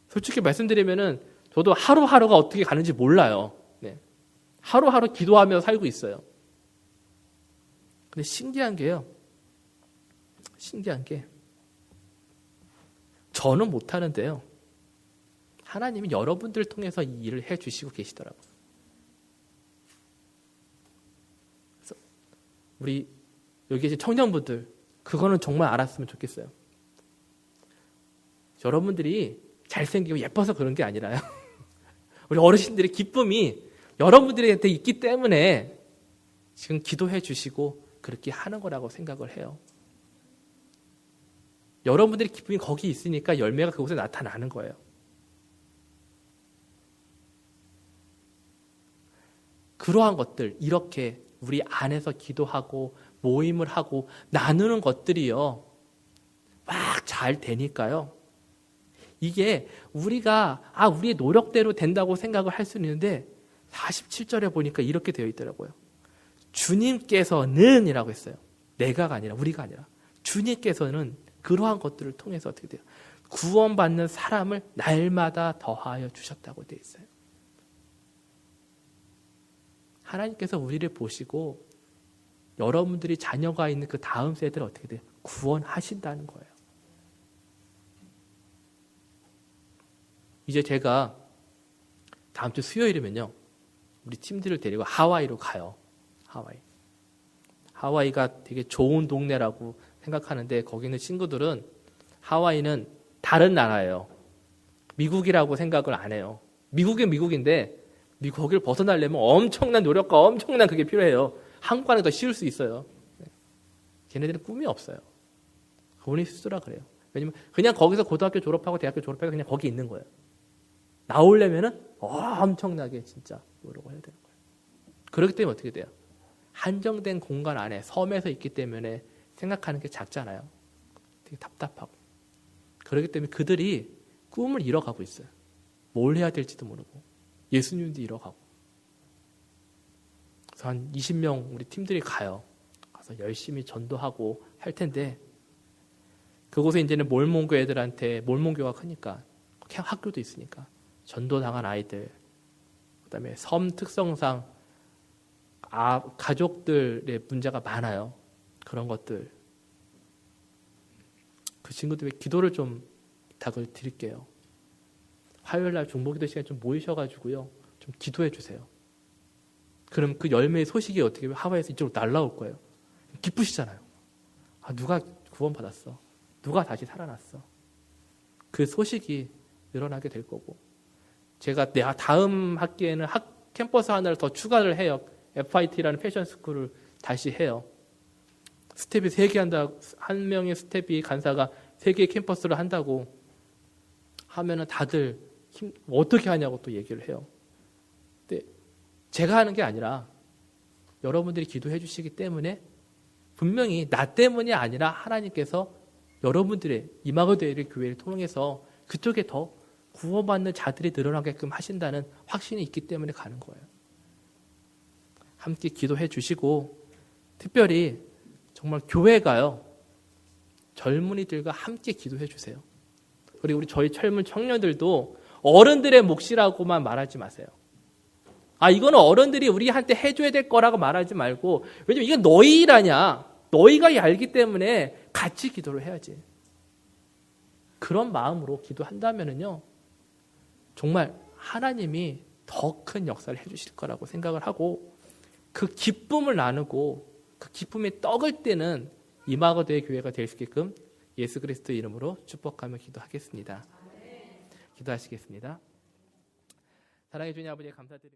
솔직히 말씀드리면은 저도 하루하루가 어떻게 가는지 몰라요. 네. 하루하루 기도하며 살고 있어요. 근데 신기한 게요. 신기한 게 저는 못하는데요, 하나님이 여러분들을 통해서 이 일을 해주시고 계시더라고요. 그래서 우리 여기 계신 청년분들, 그거는 정말 알았으면 좋겠어요. 여러분들이 잘생기고 예뻐서 그런 게 아니라요, 우리 어르신들의 기쁨이 여러분들한테 있기 때문에 지금 기도해 주시고 그렇게 하는 거라고 생각을 해요. 여러분들의 기쁨이 거기 있으니까 열매가 그곳에 나타나는 거예요. 그러한 것들, 이렇게 우리 안에서 기도하고 모임을 하고 나누는 것들이요, 막 잘 되니까요, 이게 우리가 우리의 노력대로 된다고 생각을 할 수 있는데 47절에 보니까 이렇게 되어 있더라고요. 주님께서는 이라고 했어요. 내가가 아니라, 우리가 아니라 주님께서는 그러한 것들을 통해서 어떻게 돼요? 구원받는 사람을 날마다 더하여 주셨다고 되어 있어요. 하나님께서 우리를 보시고 여러분들이 자녀가 있는 그 다음 세대를 어떻게 돼요? 구원하신다는 거예요. 이제 제가 다음 주 수요일이면요, 우리 팀들을 데리고 하와이로 가요. 하와이가 되게 좋은 동네라고 생각하는데 거기 있는 친구들은 하와이는 다른 나라예요. 미국이라고 생각을 안 해요. 미국은 미국인데 거기를 벗어나려면 엄청난 노력과 엄청난 그게 필요해요. 한국 안에 더 쉬울 수 있어요. 걔네들은 꿈이 없어요. 본인 스스로라 그래요. 왜냐면 그냥 거기서 고등학교 졸업하고 대학교 졸업하고 그냥 거기 있는 거예요. 나오려면은 엄청나게 진짜 노력을 해야 되는 거예요. 그렇기 때문에 어떻게 돼요? 한정된 공간 안에 섬에서 있기 때문에 생각하는 게 작잖아요. 되게 답답하고. 그렇기 때문에 그들이 꿈을 잃어가고 있어요. 뭘 해야 될지도 모르고. 예수님도 잃어가고. 그래서 한 20명 우리 팀들이 가요. 가서 열심히 전도하고 할 텐데, 그곳에 이제는 몰몬교 애들한테, 몰몬교가 크니까, 그냥 학교도 있으니까, 전도당한 아이들, 그 다음에 섬 특성상 가족들의 문제가 많아요. 그런 것들. 그 친구들의 기도를 좀 부탁을 드릴게요. 화요일날 중보기도 시간에 좀 모이셔가지고요, 좀 기도해 주세요. 그럼 그 열매의 소식이 어떻게 하와이에서 이쪽으로 날라올 거예요. 기쁘시잖아요. 누가 구원받았어. 누가 다시 살아났어. 그 소식이 늘어나게 될 거고, 제가 다음 학기에는 캠퍼스 하나를 더 추가를 해요. FIT라는 패션 스쿨을 다시 해요. 스텝이 3개 한다. 한 명의 스텝이 간사가 3개의 캠퍼스를 한다고 하면은 다들 어떻게 하냐고 또 얘기를 해요. 근데 제가 하는 게 아니라 여러분들이 기도해 주시기 때문에 분명히 나 때문이 아니라 하나님께서 여러분들의 이마고대를 교회를 통해서 그쪽에 더 구원받는 자들이 늘어나게끔 하신다는 확신이 있기 때문에 가는 거예요. 함께 기도해 주시고 특별히 정말 교회가요. 젊은이들과 함께 기도해 주세요. 그리고 저희 젊은 청년들도 어른들의 몫이라고만 말하지 마세요. 이거는 어른들이 우리한테 해줘야 될 거라고 말하지 말고 왜냐면 이건 너희 일하냐. 너희가 알기 때문에 같이 기도를 해야지. 그런 마음으로 기도한다면은요. 정말 하나님이 더 큰 역사를 해주실 거라고 생각을 하고 그 기쁨을 나누고 그 기쁨의 떡을 떼는 이마고대의 교회가 될 수 있게끔 예수 그리스도의 이름으로 축복하며 기도하겠습니다. 기도하시겠습니다. 사랑해 주님 아버지 감사드립니다.